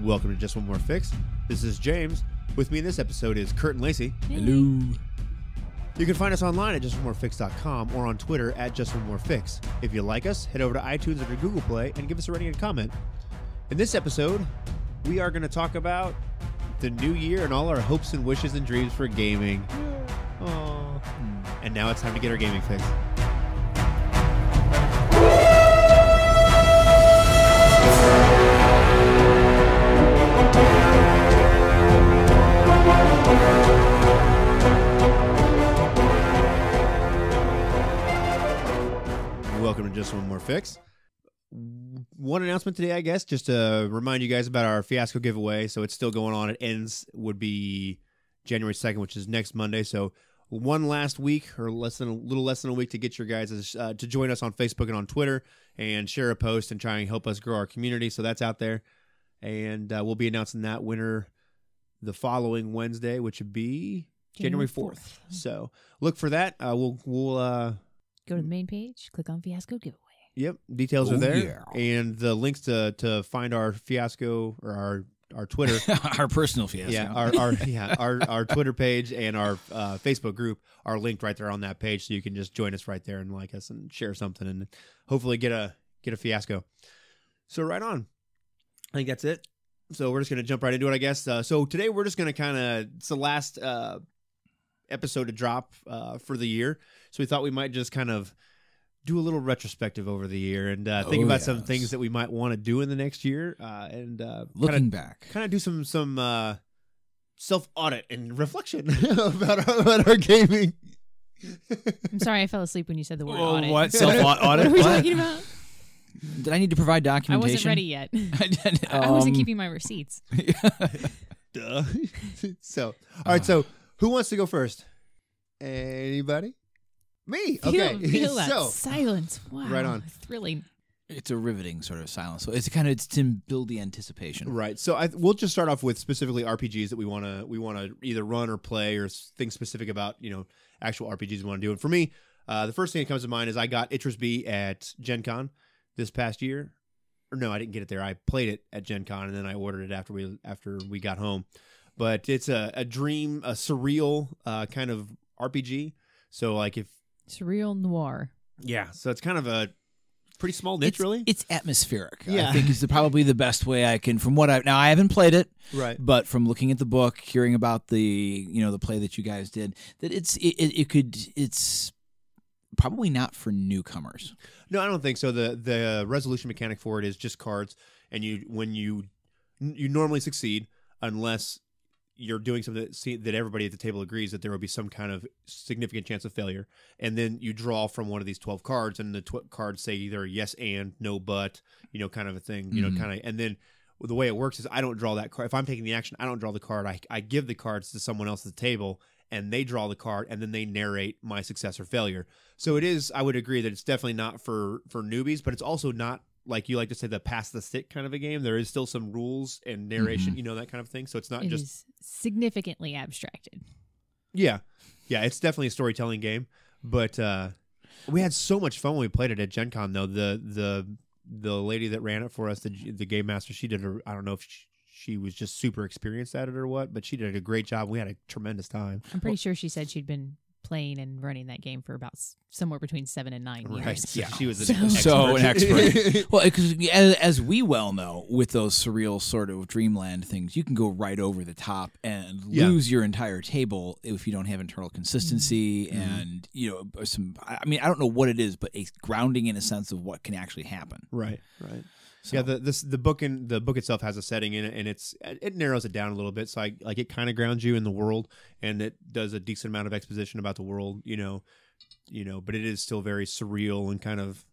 Welcome to Just One More Fix. This is James. With me in this episode is Kurt and Lacey. Hello. You can find us online at justonemorefix.com or on Twitter at justonemorefix. If you like us, head over to iTunes or to Google Play and give us a rating and comment. In this episode, we are going to talk about the new year and all our hopes and wishes and dreams for gaming. Aww. And now it's time to get our gaming fix. Welcome to Just One More Fix. One announcement today, I guess, just to remind you guys about our Fiasco giveaway. So it's still going on. It ends would be January 2nd, which is next Monday. So one last week or a little less than a week to get your guys to join us on Facebook and on Twitter and share a post and try and help us grow our community. So that's out there. And we'll be announcing that winner the following Wednesday, which would be January 4th. So look for that. We'll go to the main page, click on Fiasco giveaway. Yep, details are there, and the links to find our Fiasco or our Twitter, our personal Fiasco, our Twitter page and our Facebook group are linked right there on that page, so you can just join us right there and like us and share something and hopefully get a Fiasco. So right on, I think that's it. So we're just gonna jump right into it, I guess. So today we're just gonna it's the last episode to drop for the year, so we thought we might just kind of do a little retrospective over the year and think about some things that we might want to do in the next year and looking back, kind of do some self-audit and reflection about our gaming. I'm sorry, I fell asleep when you said the word audit. What? Self-audit? What are we talking about? Did I need to provide documentation? I wasn't ready yet. I wasn't keeping my receipts. Duh. So, all right, so who wants to go first? Anybody? Me. Okay. Feel that silence. Wow. Right on. Thrilling. It's a riveting sort of silence. So it's to build the anticipation. Right. So we'll just start off with specifically RPGs that we want to either run or play, or things specific about actual RPGs we want to do. And for me, the first thing that comes to mind is I got Itras B at Gen Con this past year. Or no, I didn't get it there. I played it at Gen Con and then I ordered it after we got home. But it's a surreal kind of RPG. So like surreal noir. Yeah, so it's kind of a pretty small niche, really. It's atmospheric. Yeah. I think is probably the best way I can. From what I haven't played it, right? But from looking at the book, hearing about the the play that you guys did, that it's probably not for newcomers. No, I don't think so. The resolution mechanic for it is just cards, and when you normally succeed unless you're doing something that everybody at the table agrees that there will be some kind of significant chance of failure. And then you draw from one of these 12 cards, and the cards say either yes and, no but, kind of a thing, kind of. And then the way it works is I don't draw that card. If I'm taking the action, I don't draw the card. I give the cards to someone else at the table, and they draw the card, and then they narrate my success or failure. So it is, I would agree that it's definitely not for newbies, but it's also not, like you like to say, the pass the stick kind of a game. There is still some rules and narration, that kind of thing. So it's not just is significantly abstracted. Yeah. Yeah, it's definitely a storytelling game. But we had so much fun when we played it at Gen Con, though. The lady that ran it for us, the game master, she did I don't know if she was just super experienced at it or what, but she did a great job. We had a tremendous time. I'm pretty sure she said she'd been playing and running that game for about somewhere between 7 and 9 years. Right. Yeah. She was an expert. Well, because as we well know, with those surreal sort of dreamland things, you can go right over the top and lose your entire table if you don't have internal consistency and some. I mean, I don't know what it is, but a grounding in a sense of what can actually happen. Right. So. Yeah, the book itself has a setting in it, and it narrows it down a little bit. So it kind of grounds you in the world, and it does a decent amount of exposition about the world, but it is still very surreal and kind of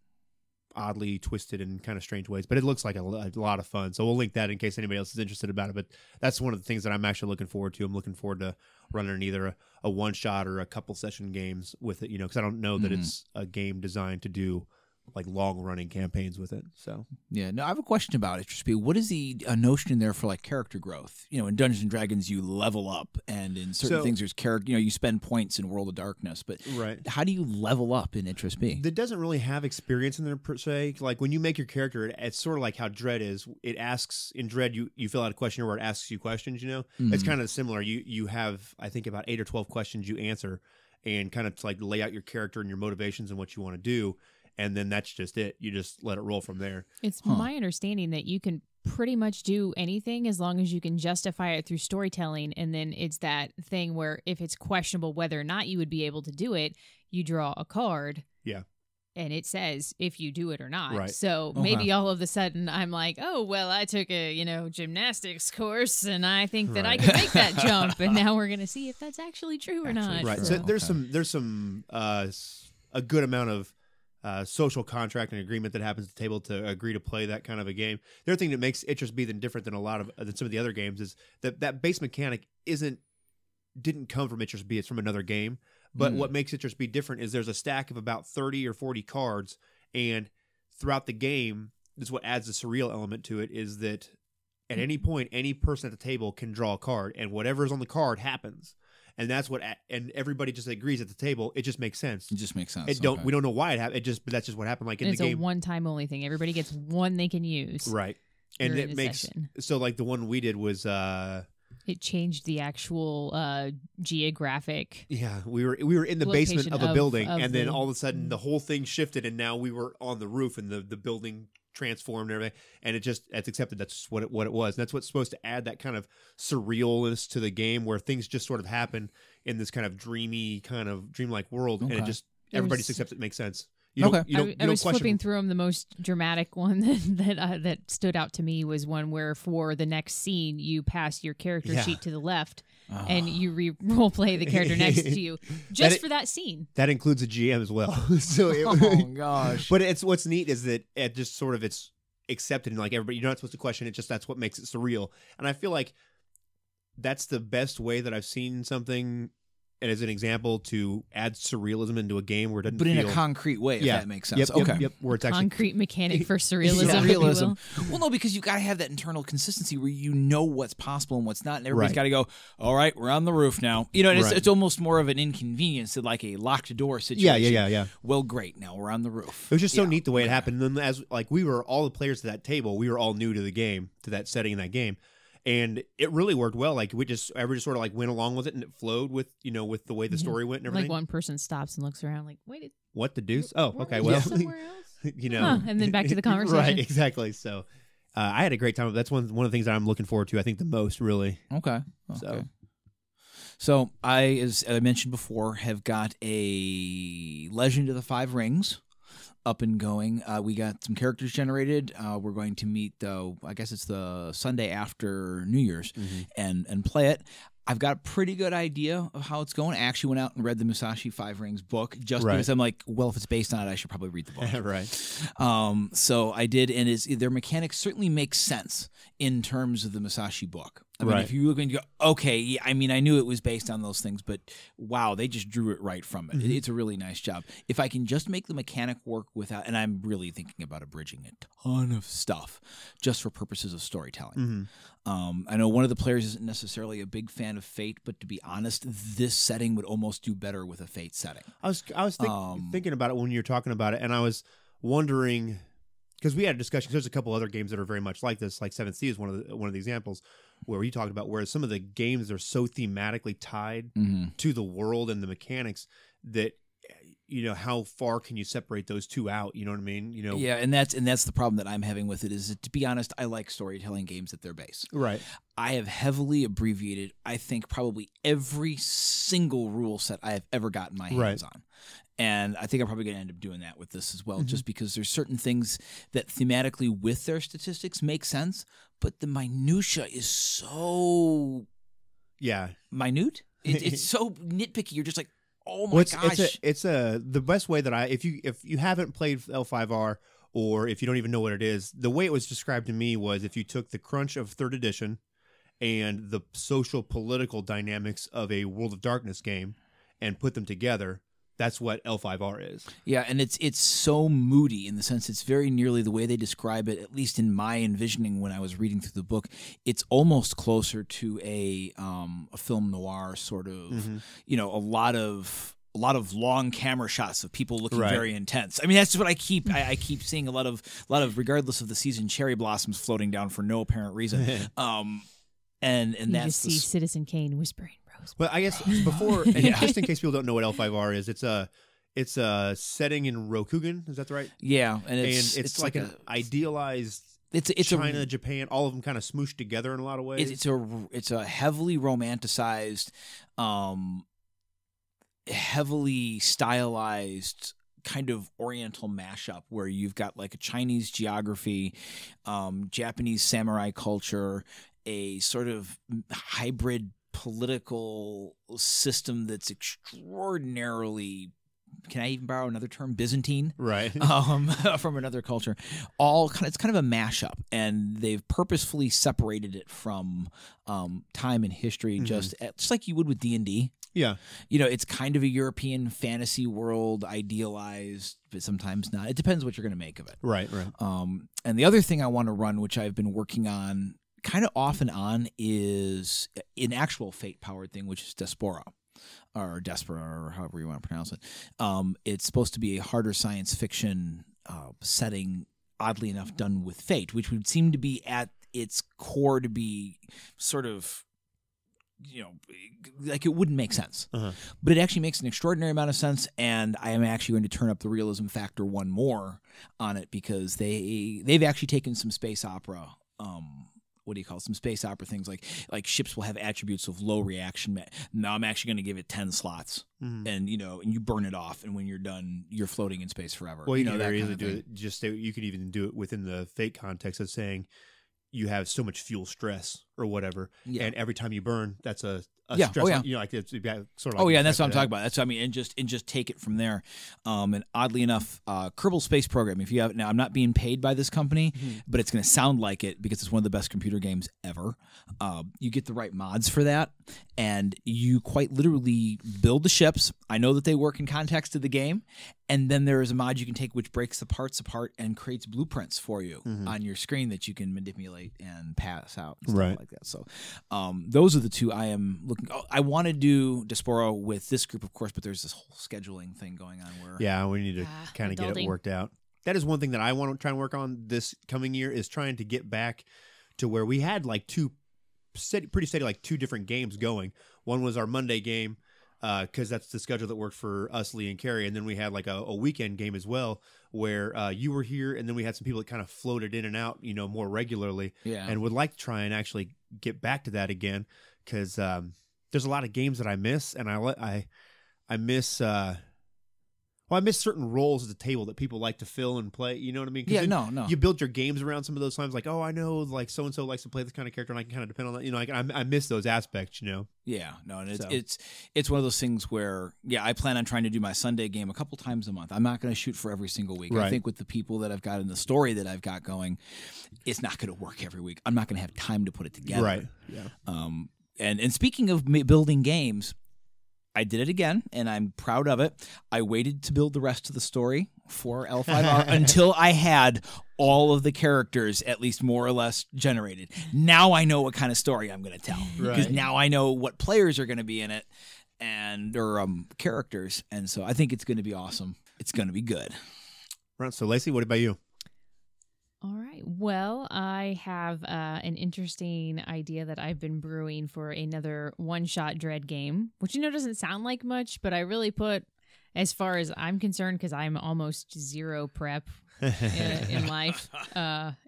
oddly twisted in kind of strange ways. But it looks like a lot of fun. So we'll link that in case anybody else is interested about it. But that's one of the things that I'm actually looking forward to. I'm looking forward to running either a one shot or a couple session games with it, because I don't know that it's a game designed to do like long running campaigns with it. So Yeah, no, I have a question about it. Just what is the notion in there for like character growth? You know, in Dungeons and Dragons, you level up, and in certain things, there's character. You know, you spend points in World of Darkness, but how do you level up in Interest B? That doesn't really have experience in there per se. Like when you make your character, it's sort of like how Dread is. It asks in Dread, you fill out a questionnaire where it asks you questions. You know, it's kind of similar. You have I think about 8 or 12 questions you answer, and kind of like lay out your character and your motivations and what you want to do. And then that's just it. You just let it roll from there. It's my understanding that you can pretty much do anything as long as you can justify it through storytelling. And then it's that thing where if it's questionable whether or not you would be able to do it, you draw a card. Yeah. And it says if you do it or not. Right. So maybe all of a sudden I'm like, oh, well, I took a, gymnastics course and I think that I can make that jump. And now we're going to see if that's actually true or not. Right. So there's some a good amount of social contract and agreement that happens at the table to agree to play that kind of a game. The other thing that makes Interest B different than than some of the other games is that base mechanic didn't come from Interest B. It's from another game. But what makes Interest B different is there's a stack of about 30 or 40 cards, and throughout the game, this is what adds the surreal element to it, is that at any point, any person at the table can draw a card, and whatever's on the card happens. And that's and everybody just agrees at the table. It just makes sense. It just makes sense. We don't know why it happened. But that's just what happened. Like in the game, it's a one-time only thing. Everybody gets one they can use. Right. And it makes so like the one we did was it changed the actual geographic. Yeah, we were in the basement of a building, and then all of a sudden the whole thing shifted, and now we were on the roof, and the building transformed and everything, and it's accepted. That's what it was. And that's what's supposed to add that kind of surrealness to the game, where things just sort of happen in this kind of dreamlike world, and it just everybody just accepts it makes sense. I was flipping through them. The most dramatic one that stood out to me was one where for the next scene you pass your character sheet to the left and you role play the character next to you just for that scene. That includes a GM as well. So oh gosh! But what's neat is that it just sort of it's accepted, and like everybody, you're not supposed to question it. Just that's what makes it surreal. And I feel like that's the best way that I've seen something. And as an example, to add surrealism into a game where it doesn't in a concrete way, if that makes sense. Yep. Where it's concrete mechanic for surrealism. Surrealism. Well, no, because you got to have that internal consistency where you know what's possible and what's not, and everybody's got to go, all right, we're on the roof now. You know, and it's almost more of an inconvenience than like a locked door situation. Yeah. Well, great, now we're on the roof. It was just so neat the way it happened. And then as like we were all the players at that table, we were all new to the game, to that setting in that game. And it really worked well. Like everybody just sort of like went along with it, and it flowed with with the way the story went and everything. Like one person stops and looks around, like, "Wait, what the deuce?" Oh, okay, well, somewhere else, and then back to the conversation. Right, exactly. So, I had a great time. That's one of the things that I'm looking forward to. I think the most, really. Okay. So I, as I mentioned before, have got a Legend of the Five Rings up and going. We got some characters generated. We're going to meet, I guess it's the Sunday after New Year's, and play it. I've got a pretty good idea of how it's going. I actually went out and read the Musashi Five Rings book just because I'm like, well, if it's based on it, I should probably read the book. Right. So I did, and their mechanics certainly make sense in terms of the Musashi book. I mean, if you look and you go, okay, I mean, I knew it was based on those things, but wow, they just drew it right from it. It's a really nice job. If I can just make the mechanic work without, and I'm really thinking about abridging a ton of stuff just for purposes of storytelling. I know one of the players isn't necessarily a big fan of Fate, but to be honest, this setting would almost do better with a Fate setting. I was thinking about it when you were talking about it, and I was wondering, because we had a discussion. There's a couple other games that are very much like this, like Seventh Sea is one of the examples where we talked about where some of the games are so thematically tied to the world and the mechanics that how far can you separate those two out? You know what I mean? Yeah, and that's the problem that I'm having with it. Is that, to be honest, I like storytelling games at their base. Right. I have heavily abbreviated, I think, probably every single rule set I have ever gotten my hands on. And I think I'm probably going to end up doing that with this as well, just because there's certain things that thematically with their statistics make sense, but the minutia is so minute. It's so nitpicky. You're just like, oh my gosh! It's the best way that if you haven't played L5R, or if you don't even know what it is, the way it was described to me was if you took the crunch of 3rd edition and the social political dynamics of a World of Darkness game and put them together, that's what L5R is. Yeah, and it's so moody in the sense it's very nearly the way they describe it, at least in my envisioning when I was reading through the book. It's almost closer to a film noir sort of, a lot of long camera shots of people looking very intense. I mean, that's what I keep seeing a lot of regardless of the season, cherry blossoms floating down for no apparent reason. And you that's just see Citizen Kane whispering. Well, I guess before, and just in case people don't know what L5R is, it's a setting in Rokugan. Is that right? Yeah, and it's like an idealized. It's China, Japan, all of them kind of smooshed together in a lot of ways. It's a heavily romanticized, heavily stylized kind of Oriental mashup where you've got like a Chinese geography, Japanese samurai culture, a sort of hybrid political system that's extraordinarily, can I even borrow another term, Byzantine? Right. From another culture. It's kind of a mashup, and they've purposefully separated it from time and history, just like you would with D&D. Yeah. It's kind of a European fantasy world, idealized, but sometimes not. It depends what you're going to make of it. Right. And the other thing I want to run, which I've been working on kind of off and on, is an actual Fate-powered thing, which is Despora, or Despera, or however you want to pronounce it. It's supposed to be a harder science fiction setting, oddly enough, done with Fate, which would seem to be at its core to be sort of, like it wouldn't make sense. But it actually makes an extraordinary amount of sense, and I am actually going to turn up the realism factor one more on it, because they've actually taken some space opera some space opera things like ships will have attributes of low reaction. Now I'm actually going to give it 10 slots, and you burn it off, and when you're done, you're floating in space forever. Well, you can very easily do it. You could even do it within the Fate context of saying you have so much fuel stress or whatever, and every time you burn, that's a stress. Like it's sort of. Like and that's what I'm talking about. That's what I mean, and just take it from there. And oddly enough, Kerbal Space Program. If you have now, I'm not being paid by this company, but it's going to sound like it because it's one of the best computer games ever. You get the right mods for that, and you quite literally build the ships. I know that they work in context of the game, and then there is a mod you can take which breaks the parts apart and creates blueprints for you on your screen that you can manipulate and pass out and stuff like that. So those are the two I am looking. I want to do Despora with this group, of course, but there's this whole scheduling thing going on where we need to kind of get it worked out. That is one thing that I want to try and work on this coming year, is trying to get back to where we had like pretty steady, like 2 different games going. One was our Monday game, because that's the schedule that worked for us, Lee and Carrie, and then we had like a weekend game as well, where you were here, and then we had some people that kind of floated in and out, more regularly, and would like to try and actually get back to that again, because there's a lot of games that I miss, and I miss. I miss certain roles at the table that people like to fill and play. You know what I mean? No. You build your games around some of those times. Like, I know, like so and so likes to play this kind of character, and I can kind of depend on that. I miss those aspects. Yeah, no, and it's one of those things where I plan on trying to do my Sunday game a couple times a month. I'm not going to shoot for every single week. Right. I think with the people that I've got in the story that I've got going, it's not going to work every week. I'm not going to have time to put it together. Right. Yeah. And speaking of building games, I did it again, and I'm proud of it. I waited to build the rest of the story for L5R until I had all of the characters at least more or less generated. Now I know what kind of story I'm going to tell, because now I know what players are going to be in it or characters, and so I think it's going to be awesome. It's going to be good. Right. So, Lacey, what about you? All right. Well, I have an interesting idea that I've been brewing for another one-shot Dread game, which doesn't sound like much, but I really put, as far as I'm concerned, because I'm almost zero prep in life,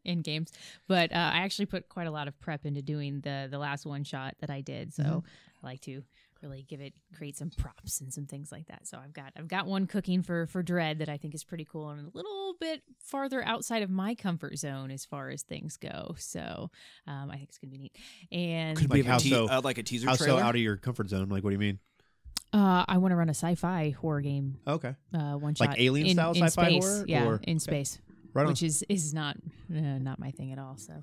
in games, but I actually put quite a lot of prep into doing the last one-shot that I did. So I like to really create some props and some things like that. So I've got one cooking for Dread that I think is pretty cool and a little bit farther outside of my comfort zone as far as things go. So I think it's gonna be neat. And could be like a teaser how trailer? So out of your comfort zone? Like, what do you mean? I want to run a sci-fi horror game. Okay. One shot, like Alien style in sci-fi space. horror. Yeah, in space. Right on. Which is not not my thing at all. So,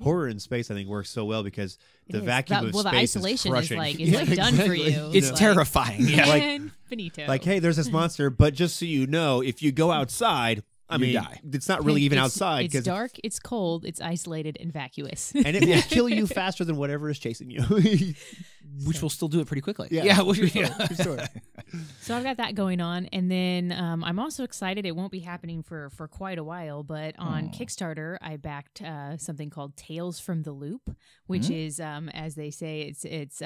horror in space, I think, works so well because the vacuum of the space isolation is crushing. is like done for you. It's terrifying. Yeah, like finito. Like, hey, there's this monster, but just so you know, if you go outside, I mean, die. It's not really even outside. It's dark, it's cold, it's isolated and vacuous. And it will kill you faster than whatever is chasing you. Which will still do it pretty quickly. Yeah. Well, Sure. So I've got that going on. And then I'm also excited. It won't be happening for quite a while, but on Kickstarter, I backed something called Tales from the Loop, which is, as they say, it's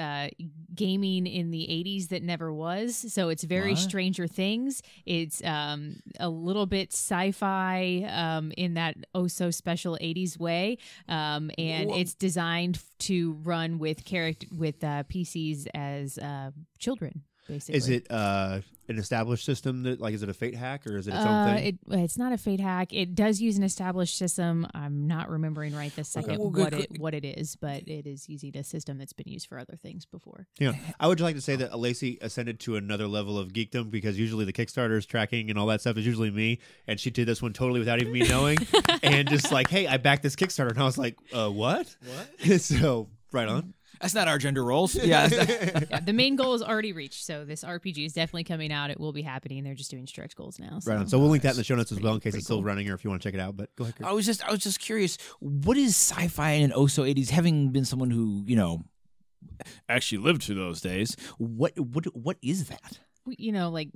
gaming in the 80s that never was. So it's very Stranger Things. It's a little bit sci-fi in that oh-so-special 80s way. And it's designed to run with PCs as children, basically. Is it an established system that, like, is it a Fate hack or is it its own thing? It's not a Fate hack. It does use an established system. I'm not remembering right this second what it is, but it is using a system that's been used for other things before. Yeah, I would like to say that Lacey ascended to another level of geekdom because usually the Kickstarter's tracking and all that stuff is usually me, and she did this one totally without even me knowing, and just like, hey, I backed this Kickstarter, and I was like, what? So right on. That's not our gender roles. Yeah. The main goal is already reached, so this RPG is definitely coming out. It will be happening. They're just doing stretch goals now. So. Right on. So we'll link that in the show notes as well in case it's still running or if you want to check it out. But go ahead, Chris. I was just curious. What is sci-fi and oh-so 80s? Having been someone who actually lived through those days, what is that? Like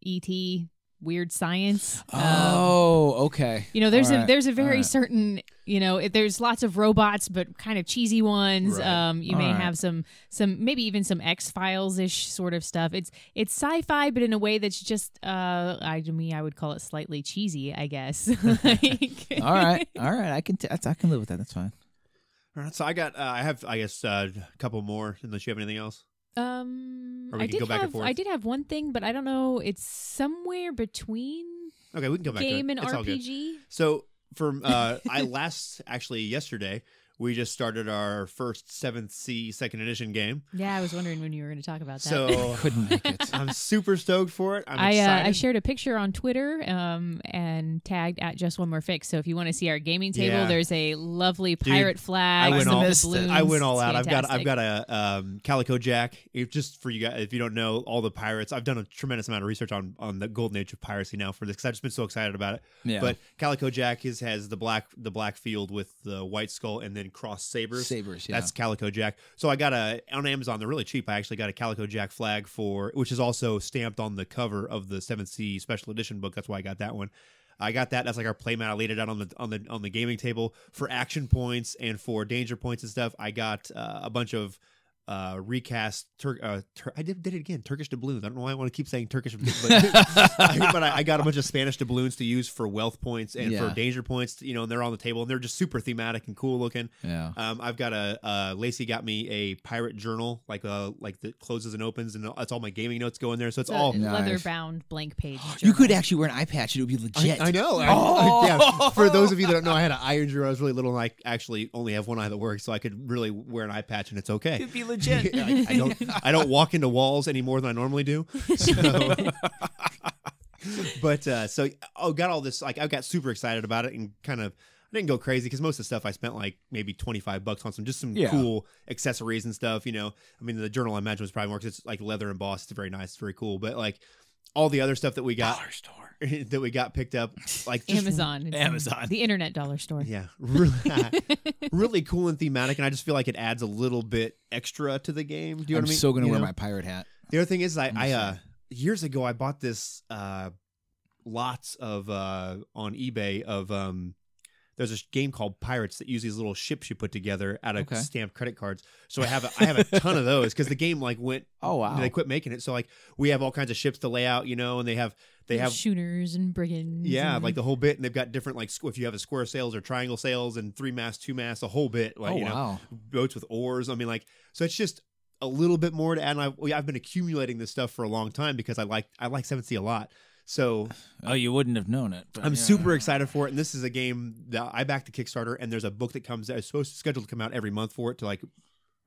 E.T. Weird science. Okay. There's a very certain, there's lots of robots, but kind of cheesy ones. Right. You may have some maybe even some X-Files-ish sort of stuff. It's sci-fi, but in a way that's just, I would call it slightly cheesy, I guess. All right. I can live with that. That's fine. All right. So I have, I guess, a couple more unless you have anything else. Or we can go back and forth. I did have one thing, but I don't know. It's somewhere between okay, we can go back game to it. and It's RPG. So from yesterday, we just started our first 7th Sea 2nd edition game. Yeah, I was wondering when you were going to talk about that. So couldn't make it. I'm super stoked for it. I'm excited. I shared a picture on Twitter and tagged at Just One More Fix. So if you want to see our gaming table, there's a lovely pirate flag. I went all out. Fantastic. I've got a Calico Jack. Just for you guys, if you don't know all the pirates, I've done a tremendous amount of research on the golden age of piracy now for this because I've just been so excited about it. Yeah. But Calico Jack has the black field with the white skull and then cross sabers. Yeah. That's Calico Jack. So I got on Amazon. They're really cheap. I actually got a Calico Jack flag which is also stamped on the cover of the 7th Sea Special Edition book. That's why I got that one. I got that. That's like our playmat. I laid it out on the gaming table for action points and for danger points and stuff. I got a bunch of recast I did it again, Turkish doubloons. I don't know why I want to keep saying Turkish, but I got a bunch of Spanish doubloons to use for wealth points and for danger points, and they're on the table and they're just super thematic and cool looking. Yeah. I've got Lacey got me a pirate journal like that closes and opens, and it's all my gaming notes go in there, so it's all leather bound blank page journal. You could actually wear an eye patch. It would be legit. I know. Yeah. For those of you that don't know, I had an eye injury. I was really little, and I actually only have one eye that works, so I could really wear an eye patch, and it's okay. It'd be legit. I don't walk into walls any more than I normally do. So. But got all this. Like, I got super excited about it and kind of. I didn't go crazy because most of the stuff I spent like maybe $25 on some cool accessories and stuff. I mean, the journal I imagine was probably more because it's like leather embossed. It's very nice. It's very cool. But like all the other stuff that we got. Dollar store. That we got picked up, like just Amazon, the internet dollar store. Yeah, really cool and thematic, and I just feel like it adds a little bit extra to the game. Do you know what I mean? I'm so gonna wear my pirate hat. The other thing is, I years ago I bought this lots of on eBay of there's a game called Pirates that use these little ships you put together out of stamped credit cards. So I have a ton of those because the game went. Oh wow! They quit making it. So like we have all kinds of ships to lay out, and they have schooners and brigands. Yeah, like the whole bit, and they've got different like if you have a square sails or triangle sails and 3 masts, 2 masts, a whole bit. Like boats with oars. I mean, like so it's just a little bit more to add. And I've been accumulating this stuff for a long time because I like 7th Sea a lot. So you wouldn't have known it. I'm super excited for it, and this is a game that I backed the Kickstarter, and there's a book that comes out. It's scheduled to come out every month for it to like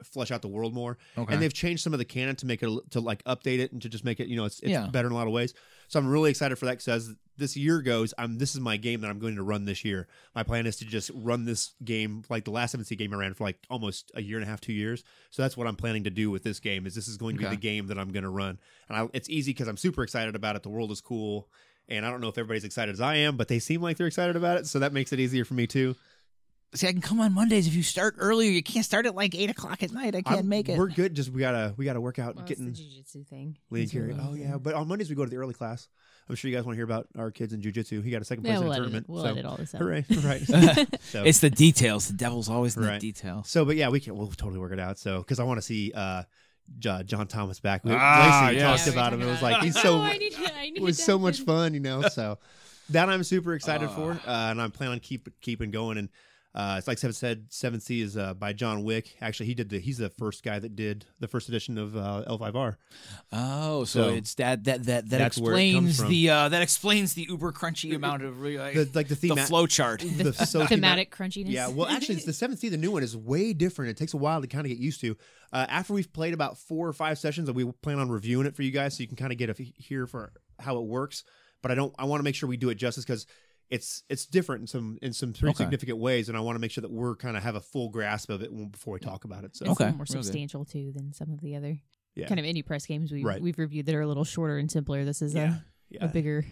flesh out the world more. Okay. And they've changed some of the canon to make it to like update it and to just make it, it's Yeah. better in a lot of ways. So I'm really excited for that because as this year goes, this is my game that I'm going to run this year. My plan is to just run this game like the last 7th game I ran for like almost a year and a half, 2 years. So that's what I'm planning to do with this game. This is going to be the game that I'm going to run, and it's easy because I'm super excited about it. The world is cool, and I don't know if everybody's excited as I am, but they seem like they're excited about it, so that makes it easier for me too. See, I can come on Mondays if you start earlier. You can't start at like 8 o'clock at night. I can't make it. We're good. Just we gotta work out It's the getting jiu-jitsu thing. Lee and Carrie. Oh yeah, but on Mondays we go to the early class. I'm sure you guys want to hear about our kids in jiu-jitsu. He got a second place in the tournament. We'll edit all this out. Hooray! Right. So, It's the details. The devil's always in the Right. details. so, but yeah, we'll totally work it out. So, because I want to see John Thomas back. Lacey yes. talked about him. It was like he's Oh, so I need it was to so have much him. fun, So that I'm super excited for, and I'm planning on keeping going. And it's like Seven said, 7C is by John Wick. Actually, he's the first guy that did the first edition of L5R. Oh, so So it's that that's where it comes explains the uber crunchy amount of the flow chart. the so Thematic crunchiness. Yeah, well, actually, it's the 7th the new one is way different. It takes a while to kind of get used to. After we've played about 4 or 5 sessions, and we plan on reviewing it for you guys, so you can kind of get a hear for how it works. But I want to make sure we do it justice because it's different in some pretty significant ways, and I want to make sure that we're kind of have a full grasp of it before we talk about it. So It's a little more substantial too than some of the other kind of indie press games we've reviewed that are a little shorter and simpler. This is a bigger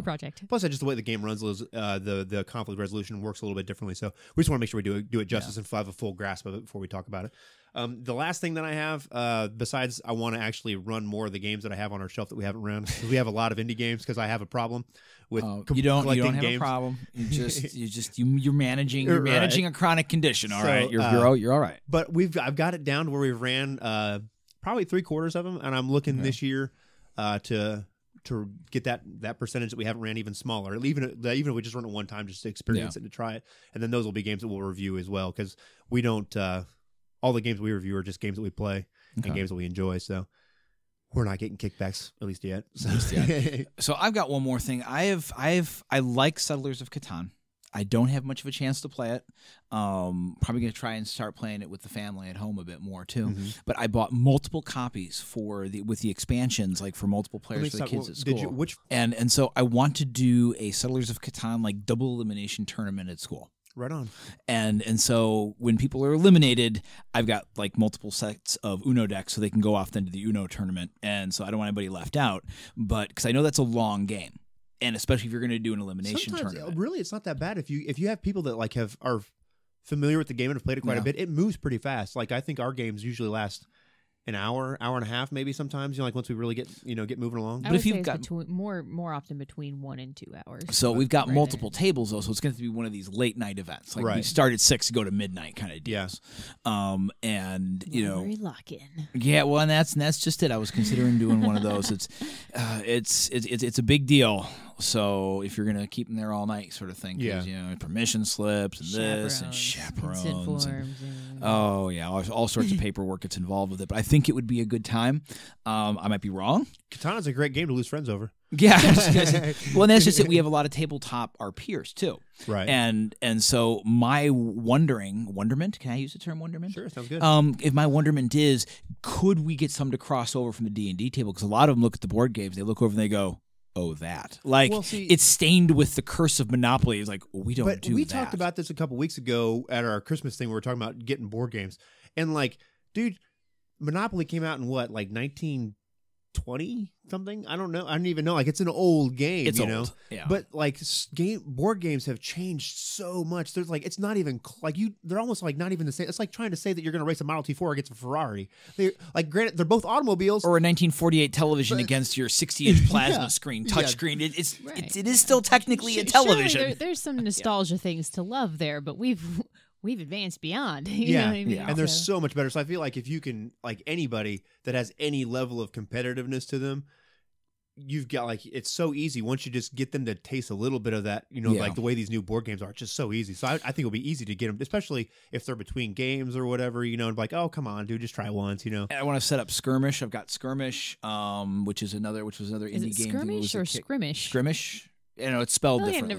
project. Plus, just the way the game runs, the conflict resolution works a little bit differently. So we just want to make sure we do it justice and have a full grasp of it before we talk about it. The last thing that I have, besides I want to actually run more of the games that I have on our shelf that we haven't run, because we have a lot of indie games because I have a problem with you don't have games. a problem. You're managing a chronic condition. All right, you're all right. But I've got it down to where we've ran probably 3/4 of them, and I'm looking this year to get that percentage that we haven't ran even smaller. Even if we just run it one time just to experience it and to try it, and then those will be games that we'll review as well because we don't. All the games we review are just games that we play and games that we enjoy. So we're not getting kickbacks at least yet. So I've got one more thing. I like Settlers of Catan. I don't have much of a chance to play it. Probably going to try and start playing it with the family at home a bit more too. Mm-hmm. But I bought multiple copies with the expansions, like for multiple players for the kids at school. And so I want to do a Settlers of Catan like double elimination tournament at school. Right on. And so when people are eliminated, I've got like multiple sets of Uno decks so they can go off then to the Uno tournament. And so I don't want anybody left out, but because I know that's a long game. And especially if you're going to do an elimination tournament. Really, it's not that bad. If you have people that like are familiar with the game and have played it quite a bit, it moves pretty fast. Like I think our games usually last an hour and a half, maybe sometimes. Like once we really get moving along. But if you've got more often between 1 and 2 hours. So we've got multiple tables though, so it's going to be one of these late night events. Like we start at 6, go to midnight kind of deals. Yeah. And very lock-in. Yeah, well, and that's just it. I was considering doing one of those. It's a big deal. So if you're going to keep them there all night, sort of thing, permission slips and this and chaperones. Oh yeah, all sorts of paperwork gets involved with it. But I think it would be a good time. I might be wrong. Katana's a great game to lose friends over. Yeah. Well, and that's just it. We have a lot of tabletop our peers too. Right. And so my wonderment, can I use the term wonderment? Sure, sounds good. If my wonderment is, could we get some to cross over from the D&D table? Because a lot of them look at the board games, they look over and they go, oh, that. Like, it's stained with the curse of Monopoly. It's like, well, we don't do that. But we talked about this a couple weeks ago at our Christmas thing. We were talking about getting board games. And like, dude, Monopoly came out in what, like 1920 something? I don't know. I don't even know. Like, it's an old game. It's old. Know? Yeah. But like, board games have changed so much. There's like, it's not even like they're almost like not even the same. It's like trying to say that you're going to race a Model T4 against a Ferrari. Like, granted, they're both automobiles. Or a 1948 television against your 60-inch plasma screen, touchscreen. It is still technically a television. There's some nostalgia things to love there, but we've advanced beyond. You know what I mean? And they're so much better. So I feel like if you can, like anybody that has any level of competitiveness to them, you've got like, it's so easy once you just get them to taste a little bit of that, like the way these new board games are, it's just so easy. So I think it'll be easy to get them, especially if they're between games or whatever, and like, oh, come on, dude, just try once, I want to set up Skirmish. I've got Skirmish, which was another indie game. Skirmish or Scrimish? Skirmish. It's spelled I've differently.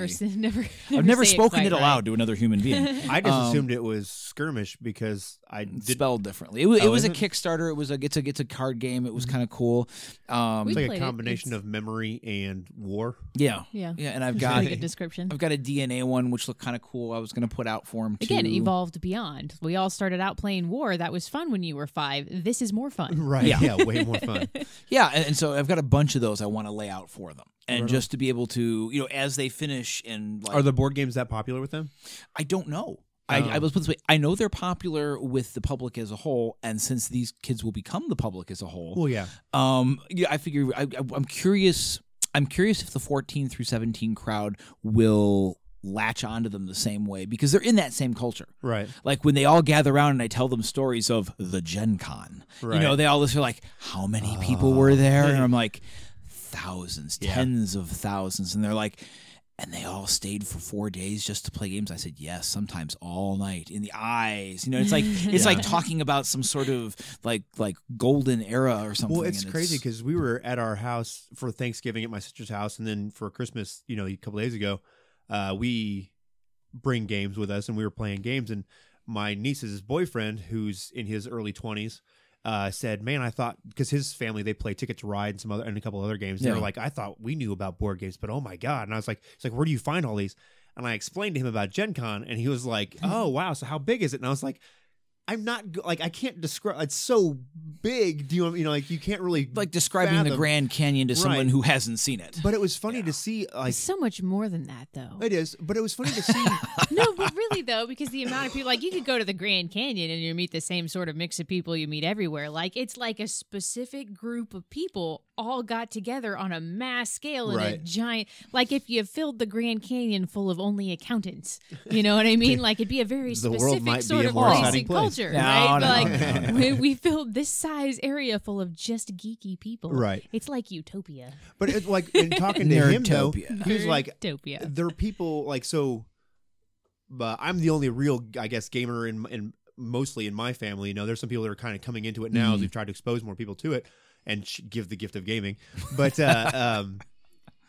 I've never say spoken it right. aloud to another human being. I just assumed it was Skirmish because I It's did. spelled differently. It was is a it? Kickstarter. It's a card game. It was kind of cool. It's We like played a it. combination of memory and war. Yeah. Yeah. And I've That's a got really good description. I've got a DNA one which looked kind of cool. I was going to put out for him too. Again, evolved beyond. We all started out playing war. That was fun when you were 5. This is more fun. Right. Yeah. Way more fun. Yeah, and so I've got a bunch of those I want to lay out for them. And just to be able to, as they finish and like, Are the board games that popular with them? I don't know. I was put this way. I know they're popular with the public as a whole, and since these kids will become the public as a whole, Well, yeah. I figure I'm curious. I'm curious if the 14 through 17 crowd will latch onto them the same way because they're in that same culture. Right. Like when they all gather around and I tell them stories of the Gen Con, Right. they all listen like, how many people were there? And I'm like, thousands, tens of thousands. And they're like, and they all stayed for 4 days just to play games. I said, yes, sometimes all night in the eyes. It's like it's like talking about some sort of like golden era or something. Well, it's crazy because we were at our house for Thanksgiving at my sister's house, and then for Christmas, a couple days ago, we bring games with us, and we were playing games. And my niece's boyfriend, who's in his early 20s, said, "Man, I thought because his family they play Ticket to Ride and a couple other games. They were like, I thought we knew about board games, but oh my god!" And I was like, "It's like where do you find all these?" And I explained to him about Gen Con, and he was like, "Oh wow, so how big is it?" And I was like, I'm not I can't describe. It's so big. Do you you can't really like describing the fathom. Grand Canyon to someone Right. who hasn't seen it. But it was funny to see It's so much more than that, though. it is. But it was funny to see. No, but really though, because the amount of people, you could go to the Grand Canyon and you meet the same sort of mix of people you meet everywhere. It's like a specific group of people all got together on a mass scale in a Right. giant. Like if you filled the Grand Canyon full of only accountants, you know what I mean? It'd be a very The world specific might be sort a of more place exciting and place. culture, No, right? no, We filled this size area full of just geeky people. Right. It's like utopia. But it's like in talking to him though, Nerdtopia. he was like, Utopia. there are people like so. But I'm the only real, I guess, gamer in mostly in my family. There's some people that are kind of coming into it now as we've tried to expose more people to it and give the gift of gaming. But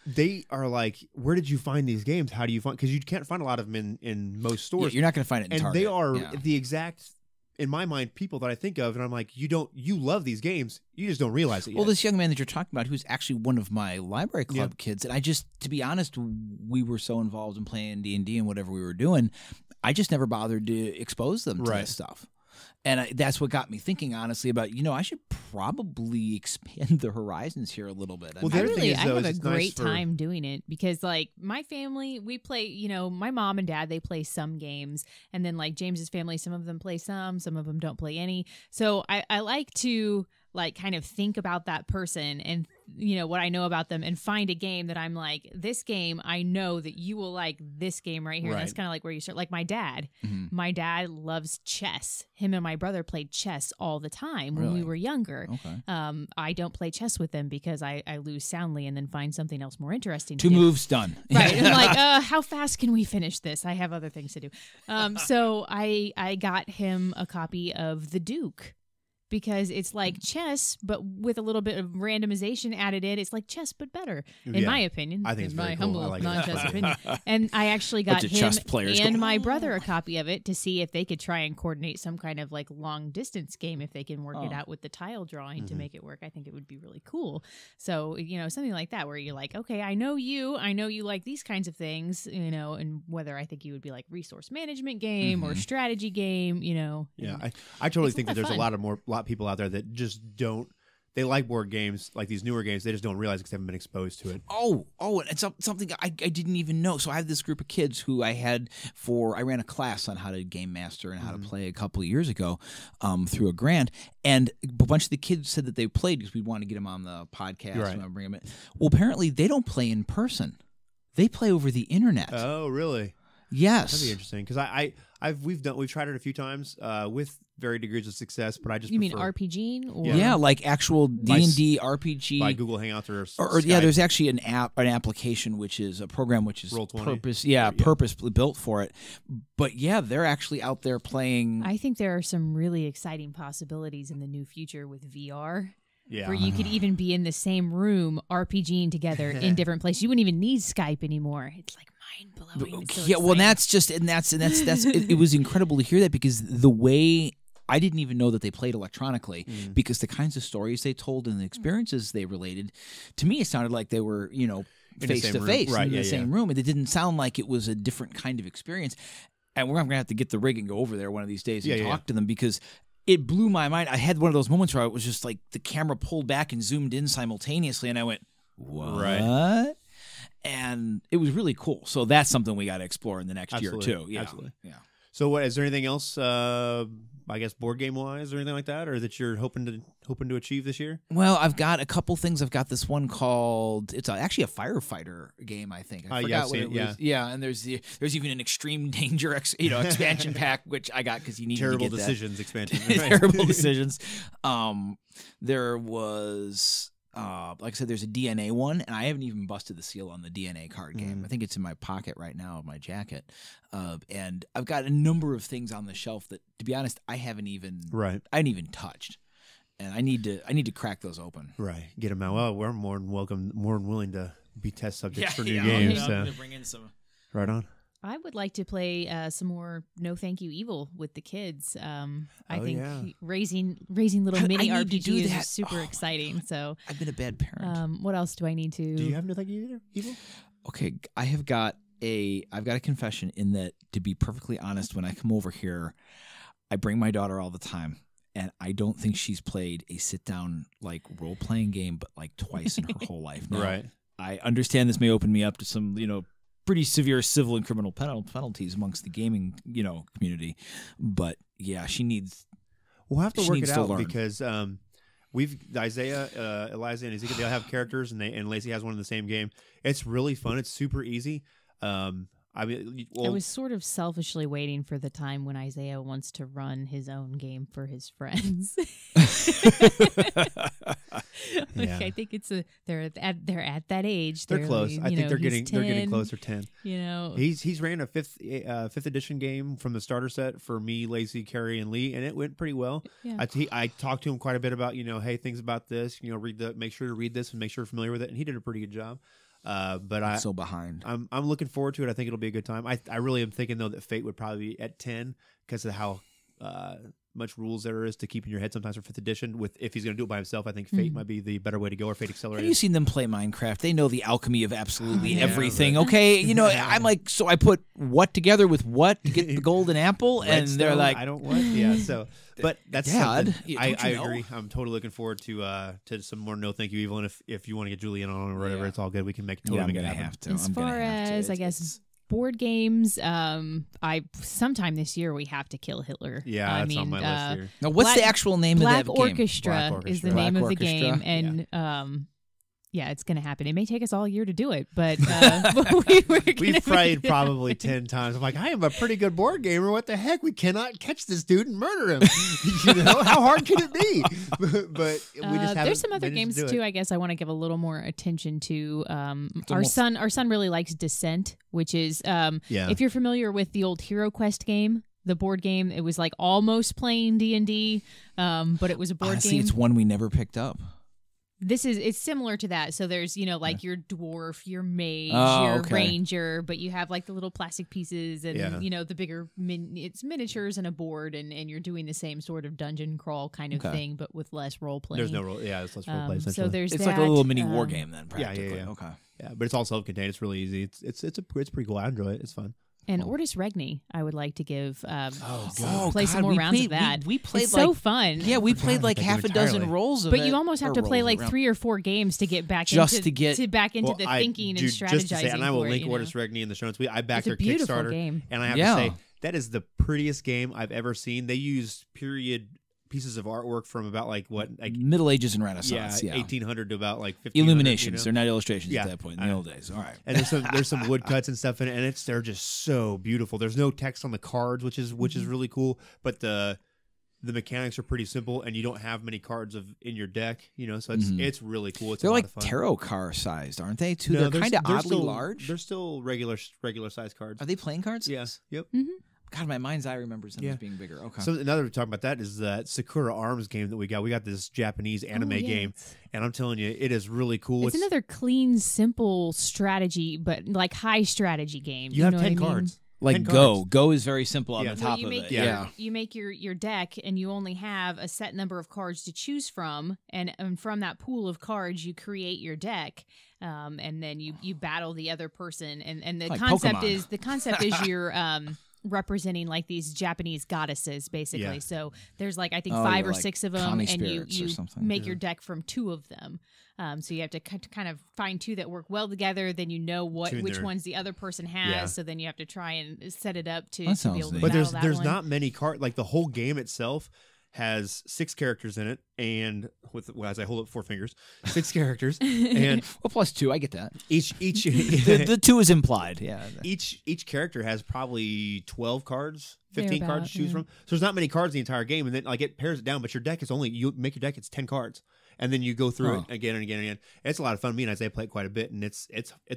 they are like, where did you find these games? How do you find? Because you can't find a lot of them in most Yeah, stores. you're not going to find it in And Target. they are Yeah. the exact, in my mind, people that I think of, and I'm like, you love these games, you just don't realize it yet. Well, this young man that you're talking about, who's actually one of my library club kids, and I just, to be honest, we were so involved in playing D&D and whatever we were doing, I just never bothered to expose them to Right. this stuff. And that's what got me thinking, honestly, about, I should probably expand the horizons here a little bit. Well, the other thing is, I though, have is a it's nice great for- time doing it because, my family, we play, my mom and dad, they play some games. And then, James's family, some of them play some of them don't play any. So I like to, kind of think about that person and, what I know about them and find a game that I'm like, this game, I know that you will like this game right here. And that's Right. kind of like where you start. Like my dad. Mm-hmm. My dad loves chess. Him and my brother played chess all the time when we Really? were younger. Okay. I don't play chess with them because I lose soundly and then find something else more interesting. Two to do. moves done. Right. I'm like, how fast can we finish this? I have other things to do. So I got him a copy of The Duke. Because it's like chess, but with a little bit of randomization added in. It's like chess, but better, in Yeah. my opinion. I think it's in my very cool. I humble like it. non-chess opinion. And I actually got Bunch of him chess players and going, my brother a copy of it to see if they could try and coordinate some kind of long distance game if they can work it out with the tile drawing to make it work. I think it would be really cool. So something like that where you're like, okay, I know you like these kinds of things, and whether I think you would be like resource management game or strategy game, Yeah, I totally It's think a that lot of there's fun. a lot of people out there that just don't. They like board games, like these newer games. They just don't realize because they haven't been exposed to it. Oh, and it's something I didn't even know. So I have this group of kids who I ran a class on how to game master and how to play a couple of years ago through a grant. And a bunch of the kids said that they played because we wanted to get them on the podcast. Right. And I'll bring them in. Well, apparently they don't play in person. They play over the internet. Oh, really? Yes. That'd be interesting because we've tried it a few times with varying degrees of success, but I just You mean prefer RPGing or Yeah, like actual D&D RPG. by Google Hangouts or Yeah, Skype. there's actually an application which is a program which is Roll20. purposely built for it. But yeah, they're actually out there playing. I think there are some really exciting possibilities in the new future with VR. Yeah. where you could even be in the same room RPGing together in different places. You wouldn't even need Skype anymore. It's like mind blowing. It's so yeah, well, exciting. that's just and that's it was incredible to hear that because the way I didn't even know that they played electronically because the kinds of stories they told and the experiences they related to me, it sounded like they were face to face in the same room, and it didn't sound like it was a different kind of experience. And we're gonna have to get the rig and go over there one of these days and talk to them because it blew my mind. I had one of those moments where I was just like the camera pulled back and zoomed in simultaneously, and I went, "What?" Right. And it was really cool. So that's something we got to explore in the next year or two. Yeah. Absolutely. Yeah. So, what is there anything else? I guess board game wise or anything like that, or that you're hoping to achieve this year? Well, I've got a couple things. I've got this one called actually a firefighter game. I think I forgot what it was. Yeah, and there's even an extreme danger expansion pack which I got because you need terrible to get decisions that. expansion. Terrible decisions. There was. Like I said, there's a DNA one, and I haven't even busted the seal on the DNA card game. I think it's in my pocket right now, in my jacket. And I've got a number of things on the shelf that, to be honest, I haven't even touched, and I need to crack those open. Right, get them out. Well, we're more than welcome, more than willing to be test subjects for new games. games. I'm gonna bring in some. Right on. I would like to play some more No Thank You Evil with the kids. I think raising little mini I need to do RPGs that. is super exciting. So I've been a bad parent. what else do I need to? Do you have No Thank You Evil? Okay, I've got a confession in that, to be perfectly honest, when I come over here, I bring my daughter all the time. And I don't think she's played a sit-down role playing game, but twice in her whole life. Now, Right. I understand this may open me up to some pretty severe civil and criminal penalties amongst the gaming community, but yeah, she needs. We'll have to work it out learn. because we've Isaiah, Eliza, and Ezekiel. They'll have characters, and Lacey has one in the same game. It's really fun. It's super easy. I was sort of selfishly waiting for the time when Isaiah wants to run his own game for his friends. I think they're at that age. They're close. I think they're getting closer. 10. He's ran a fifth edition game from the starter set for me, Lacey, Carrie, and Lee, and it went pretty well. Yeah. I talked to him quite a bit about hey, things about this. Make sure to read this and make sure you're familiar with it, and he did a pretty good job. But I'm so behind. I'm looking forward to it. I think it'll be a good time. I really am thinking though that Fate would probably be at 10 because of how much rules there is to keep in your head sometimes for 5th edition. If he's going to do it by himself, I think Fate might be the better way to go, or Fate Accelerated. Have you seen them play Minecraft? They know the alchemy of absolutely everything. Okay, I'm like, so I put what together with what to get the golden apple, and they're like, I don't want. Yeah, so but that's Dad. I agree. I'm totally looking forward to some more No Thank You Evil, and if you want to get Julian on or whatever, it's all good. We can make it totally. I'm gonna have to. As far as I guess. Board games, sometime this year we have to kill Hitler. Yeah, that's on my list here. Now, what's the actual name of that game? Black Orchestra is the name of the game, and yeah, it's going to happen. It may take us all year to do it, but we've played probably 10 times. I'm like, I am a pretty good board gamer. What the heck? We cannot catch this dude and murder him. How hard can it be? But we just haven't. There's some other games too. I guess I want to give a little more attention to. Our son really likes Descent, which is if you're familiar with the old Hero Quest game. The board game, it was almost plain D&D, but it was a board game. It's one we never picked up. It's similar to that. So there's, your dwarf, your mage, your ranger, but you have the little plastic pieces and, the bigger, it's miniatures and a board, and you're doing the same sort of dungeon crawl kind of thing, but with less role playing. There's no role. Yeah, it's less role play. So there's it's that, like a little mini war game then, practically. Yeah. Okay. Yeah, but it's all self-contained. It's really easy. It's pretty cool. I enjoy it. It's fun. And Ortis Regni, I would like to give play some more rounds of that. We played it's so fun. Yeah, we played half a dozen rolls of it. But you almost have to play 3 or 4 games to get back into the thinking and strategizing. Just to say, and I will link Ortis Regni in the show notes. I backed their Kickstarter, game. And I have to say that is the prettiest game I've ever seen. They used period pieces of artwork from about Middle Ages and Renaissance, 1800 to about 1500. Illuminations. They're not illustrations at that point in the old days. All right, and there's some woodcuts and stuff in it, and they're just so beautiful. There's no text on the cards, which is really cool, but the mechanics are pretty simple, and you don't have many cards in your deck, so it's really cool. They're tarot card sized, aren't they? Too. No, they're kind of oddly large. They're still regular size cards. Are they playing cards? Yeah. Yep. Mm-hmm. God, my mind's eye remembers them as being bigger. Okay. So another talking about that is that Sakura Arms game that we got. We got this Japanese anime game, and I'm telling you, it is really cool. It's another clean, simple strategy, but like high strategy game. You have 10 cards. Like Go. Go is very simple on the top of it. You make your deck, and you only have a set number of cards to choose from, and from that pool of cards, you create your deck, and then you battle the other person. And the like concept Pokemon. you're representing like these Japanese goddesses, basically. Yeah. So there's like I think 5 or 6 of them, and you make your deck from 2 of them. So you have to kind of find 2 that work well together. Then you know which ones the other person has. Yeah. So then you have to try and set it up to be able to battle But there's one. not many cards. Like the whole game itself has 6 characters in it, and as I hold up 4 fingers, 6 characters, and plus 2. I get that. Each the 2 is implied. Yeah. Each character has probably 12 cards, 15 cards to choose from. So there's not many cards in the entire game, and then like it pairs it down. But your deck is you make your deck. It's 10 cards. And then you go through it again and again and again. It's a lot of fun. Me and Isaiah play it quite a bit, and it's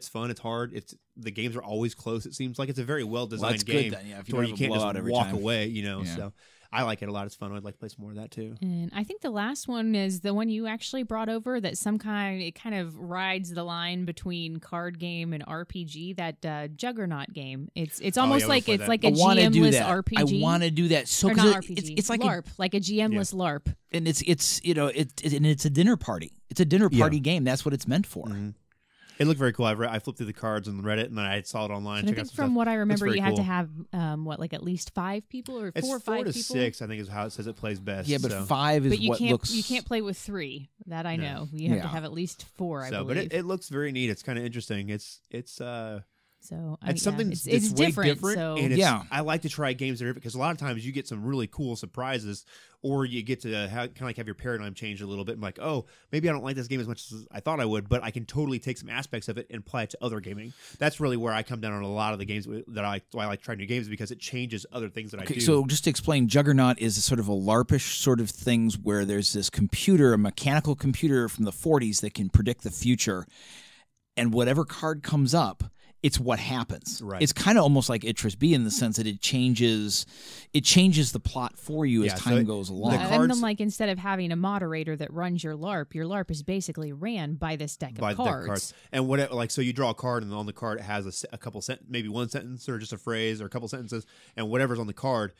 fun. It's hard. The games are always close. It seems like it's a very well designed game. Good then, yeah, if where you can't just walk away. Yeah. So I like it a lot. It's fun. I'd like to play some more of that too. And I think the last one is the one you actually brought over. That it kind of rides the line between card game and RPG. That Juggernaut game. It's almost like it's like a GM-less RPG. I want to do that. So not RPG. It's like LARP, like a GM-less LARP. And it's a dinner party. It's a dinner party game. That's what it's meant for. Mm-hmm. It looked very cool. I flipped through the cards and read it, and then I saw it online. I think from what I remember, you had to have at least 5 people or 4 or 5 people. It's 4 to 6, I think, is how it says it plays best. Yeah, but 5 is what looks. You can't play with 3. That I know. You have to have at least 4. I believe. But it looks very neat. It's kind of interesting. It's something it's way different. And I like to try games that are different because a lot of times you get some really cool surprises, or you get to kind of like have your paradigm change a little bit. And like, oh, maybe I don't like this game as much as I thought I would, but I can totally take some aspects of it and apply it to other gaming. That's really where I come down on a lot of the games that I like trying new games, because it changes other things that I do. So just to explain, Juggernaut is a sort of a LARPish sort of things where there's this computer, a mechanical computer from the 40s that can predict the future, and whatever card comes up, it's what happens. Right. It's kind of almost like Itris B in the sense that it changes the plot for you as time goes along. And then, like, instead of having a moderator that runs your LARP is basically ran by this deck of cards. And so you draw a card, and on the card it has a couple maybe one sentence or just a phrase or a couple sentences, and whatever's on the card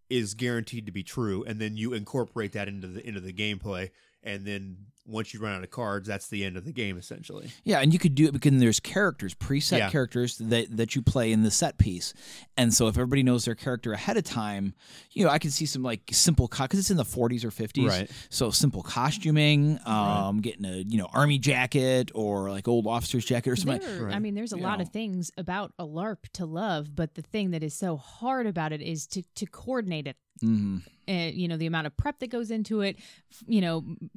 is guaranteed to be true, and then you incorporate that into the gameplay. And then once you run out of cards, that's the end of the game, essentially. Yeah, and you could do it because there's characters, preset characters that you play in the set piece. And so if everybody knows their character ahead of time, I can see some like simple, because it's in the 40s or 50s. Right. So simple costuming, getting a army jacket or like old officer's jacket or something. I mean, there's a lot of things about a LARP to love, but the thing that is so hard about it is to coordinate it. Mm-hmm. The amount of prep that goes into it,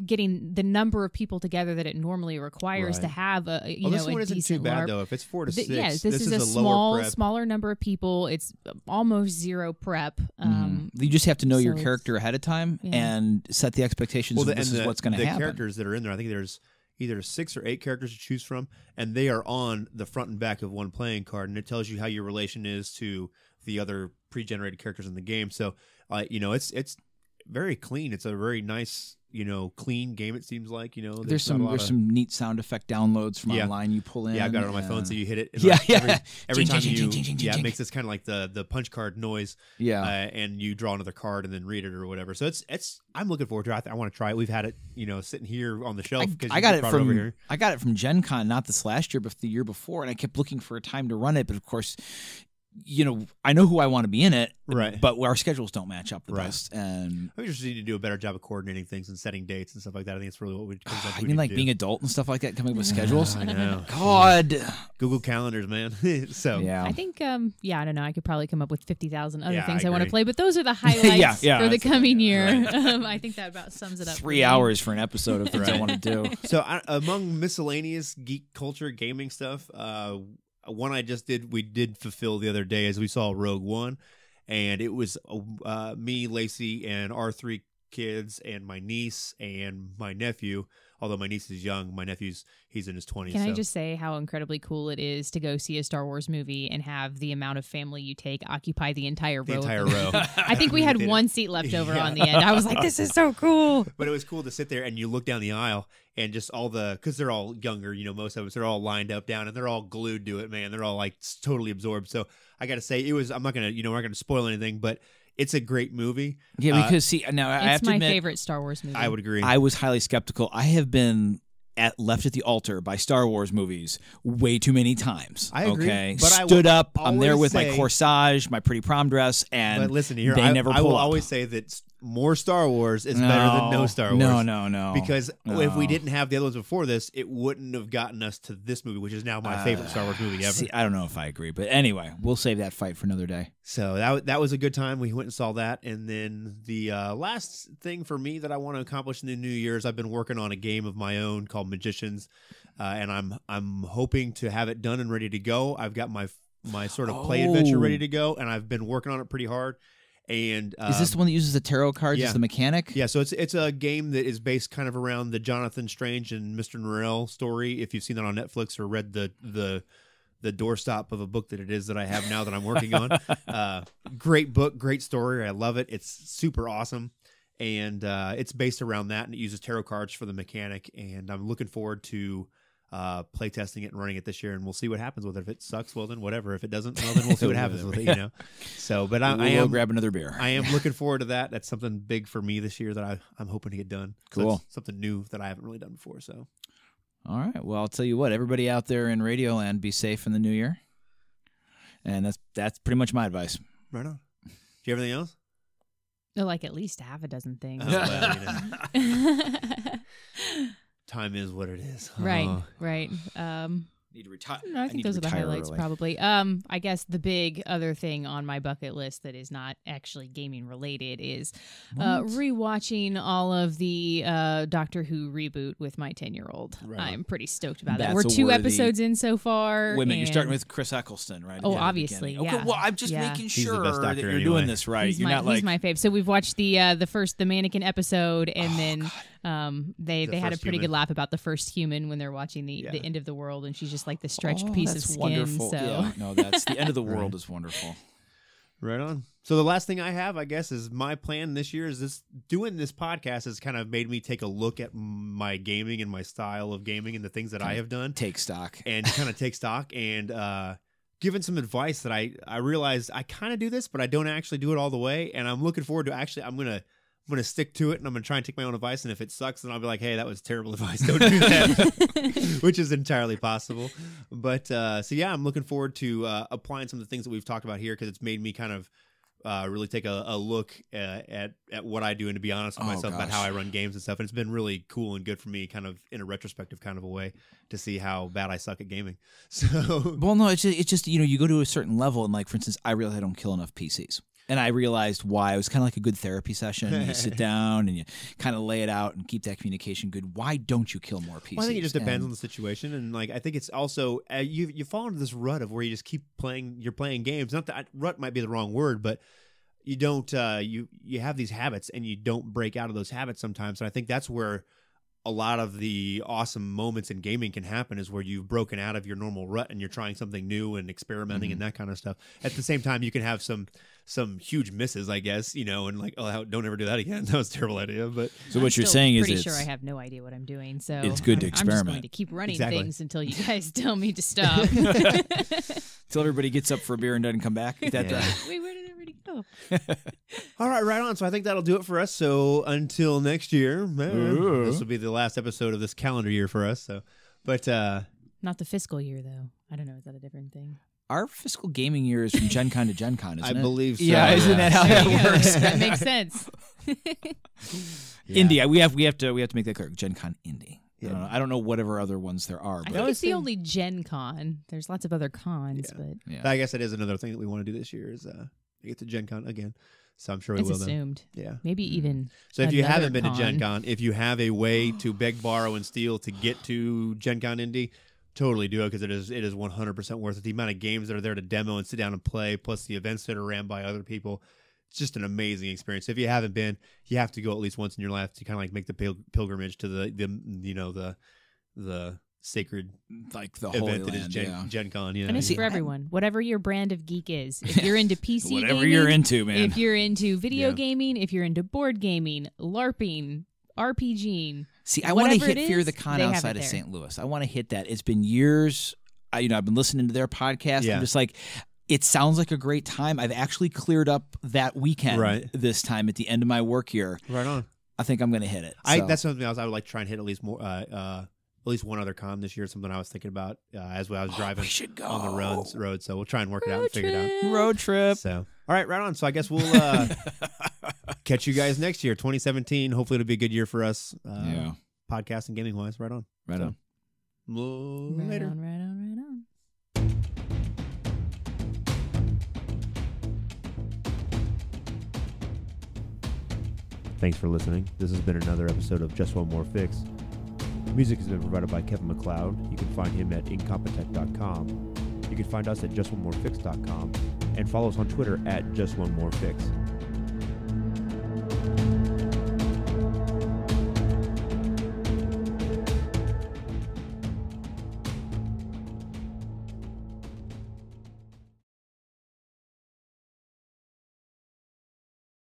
getting the number of people together that it normally requires to have this one isn't too bad, though. If it's 4 to 6, this is a smaller number of people. It's almost zero prep. You just have to know your character ahead of time and set the expectations. This is what's going to happen. The characters that are in there, I think there's either 6 or 8 characters to choose from, and they are on the front and back of one playing card, and it tells you how your relation is to the other pre-generated characters in the game. So, it's very clean. It's a very nice, clean game. It seems like, there's some neat sound effect downloads from online you pull in. Yeah, I've got it on my phone, so you hit it. Every time it makes this kind of like the punch card noise. Yeah, and you draw another card and then read it or whatever. So it's I'm looking forward to it. I want to try it. We've had it, sitting here on the shelf. I got it from Gen Con, not this last year, but the year before, and I kept looking for a time to run it, but of course, I know who I want to be in it, right? But our schedules don't match up the best. And we just need to do a better job of coordinating things and setting dates and stuff like that. I think it's really what we. I mean, like being adult and stuff like that, coming up with schedules. I know. God, Google calendars, man. So I think, I don't know. I could probably come up with 50,000 other things I want to play, but those are the highlights for the coming year. Right. I think that about sums it up. 3 hours for an episode of things I want to do. So among miscellaneous geek culture gaming stuff. One we did fulfill the other day as we saw Rogue One, and it was me, Lacey, and our 3 kids and my niece and my nephew Although my niece is young, my he's in his 20s. Can I just say how incredibly cool it is to go see a Star Wars movie and have the amount of family you take occupy the entire row? The entire row. I think we had one seat left over on the end. I was like, this is so cool. But it was cool to sit there and you look down the aisle and just because they're all younger, most of us, they're all lined up down and they're all glued to it, man. They're all like totally absorbed. So I got to say, I'm not going to, we're not going to spoil anything, but it's a great movie. Yeah, because see, now I have it's to my admit, favorite Star Wars movie. I would agree. I was highly skeptical. I have been left at the altar by Star Wars movies way too many times. I agree. Okay, But stood up. I'm there with my say- corsage, my pretty prom dress, and But listen here, they never I pull will up. always say that more Star Wars is better than no Star Wars. No. Because No. if we didn't have the other ones before this, it wouldn't have gotten us to this movie, which is now my favorite Star Wars movie ever. See, I don't know if I agree, but anyway, we'll save that fight for another day. So that was a good time. We went and saw that. And then the last thing for me that I want to accomplish in the new year is I've been working on a game of my own called Magicians. And I'm hoping to have it done and ready to go. I've got my sort of play adventure ready to go, and I've been working on it pretty hard. And Is this the one that uses the tarot cards as the mechanic? Yeah, so it's a game that is based kind of around the Jonathan Strange and Mr. Norrell story. If you've seen that on Netflix or read the doorstop of a book that it is that I have now that I'm working on. Great book, great story. I love it. It's super awesome. And it's based around that, and it uses tarot cards for the mechanic. And I'm looking forward to play testing it and running it this year, and we'll see what happens with it. If it sucks, well then whatever. If it doesn't, well then we'll see what happens with it. So, but I We'll am grab another beer. I am looking forward to that. That's something big for me this year that I'm hoping to get done. So Cool. it's something new that I haven't really done before. So, All right. Well, I'll tell you what. Everybody out there in Radioland, be safe in the new year. And that's pretty much my advice. right on. Do you have anything else? Like at least half a dozen things. Oh, well, time is what it is. Right, Oh. right. Need to retire. No, I think those are the highlights, probably. I guess the big other thing on my bucket list that is not actually gaming related is rewatching all of the Doctor Who reboot with my 10-year-old. Right. I'm pretty stoked about that. That's We're a 2 worthy- episodes in so far. Wait a minute, you're and- starting with Chris Eccleston, right? Oh, Yeah, at the obviously, beginning. yeah. Okay, well, I'm just Yeah. making the sure best that Doctor you're anyway. doing this right. He's You're my, not like he's my fave. So we've watched the first the mannequin episode, and then they had a first pretty human. good laugh about the first human when they're watching the end of the world, and she's just like the stretched piece of that's skin. wonderful. So Yeah, no, that's the end of the world is wonderful. Right on. So the last thing I have, I guess, is my plan this year is doing this podcast has kind of made me take a look at my gaming and my style of gaming and the things that I have done Take stock. and kind of take stock and given some advice that I realized I kind of do this, but I don't actually do it all the way. And I'm looking forward to I'm gonna stick to it, and I'm gonna try and take my own advice. And if it sucks, then I'll be like, "Hey, that was terrible advice. Don't do that," which is entirely possible. But so yeah, I'm looking forward to applying some of the things that we've talked about here because it's made me kind of really take a look at what I do and to be honest with myself about how I run games and stuff. And it's been really cool and good for me, kind of in a retrospective kind of a way, to see how bad I suck at gaming. So Well, no, it's just you go to a certain level, and like for instance, I realize I don't kill enough PCs. And I realized why. It was kind of like a good therapy session. You sit down and you kind of lay it out and keep that communication good. Why don't you kill more PCs? Well, I think it just depends on the situation, and like I think it's also you fall into this rut of where you just keep playing. You're playing games. Not that rut might be the wrong word, but you don't. You have these habits, and you don't break out of those habits sometimes. And I think that's where a lot of the awesome moments in gaming can happen, is where you've broken out of your normal rut and you're trying something new and experimenting and that kind of stuff. At the same time, you can have some huge misses, I guess, and like, oh, don't ever do that again. That was a terrible idea. But so what you're saying is, pretty sure I have no idea what I'm doing. So it's good to I'm just experiment. going to keep running Exactly. things until you guys tell me to stop. Till everybody gets up for a beer and doesn't come back. Is that right? Wait, where did everybody go? all right on. So I think that'll do it for us. So until next year, this will be the last episode of this calendar year for us. So, but Not the fiscal year, though. I don't know. Is that a different thing? Our fiscal gaming year is from Gen Con to Gen Con, isn't it? I believe so. Yeah, isn't that how There that you go. works? That makes sense. Yeah. Indie. We have to make that clear. Gen Con Indie. Yeah. I don't know whatever other ones there are. I But think it's the only Gen Con. There's lots of other cons, Yeah. but yeah. I guess that is another thing that we want to do this year is get to Gen Con again. So I'm sure we it's will then. assumed. Yeah. Maybe even. So if you another haven't been to Gen con. Con, if you have a way to beg, borrow, and steal to get to Gen Con Indy, totally do it because it is 100% worth it. The amount of games that are there to demo and sit down and play, plus the events that are ran by other people, just an amazing experience. If you haven't been, you have to go at least once in your life to kind of like make the pilgrimage to the sacred like the event Holy that is Land, Gen Con. Yeah, And it's for everyone, whatever your brand of geek is. If you're into PC whatever gaming, you're into, man. if you're into video gaming, if you're into board gaming, LARPing, RPGing. See, I want to whatever hit it Fear is, the Con they have outside it of there. St. Louis. I want to hit that. It's been years. I've been listening to their podcast. Yeah. I'm just like, it sounds like a great time. I've actually cleared up that weekend this time at the end of my work year. Right on. I think I'm going to hit it. So. That's something else I would like to try and hit at least more. At least one other con this year. Something I was thinking about as I was driving we should go. on the road. So we'll try and work it out and figure it out. Road trip. So all right, right on. So I guess we'll catch you guys next year, 2017. Hopefully it'll be a good year for us. Podcast and gaming wise. Right on. Right on. Later. Right on. Thanks for listening. This has been another episode of Just One More Fix. Music has been provided by Kevin MacLeod. You can find him at incompetech.com. You can find us at justonemorefix.com and follow us on Twitter at JustOneMoreFix.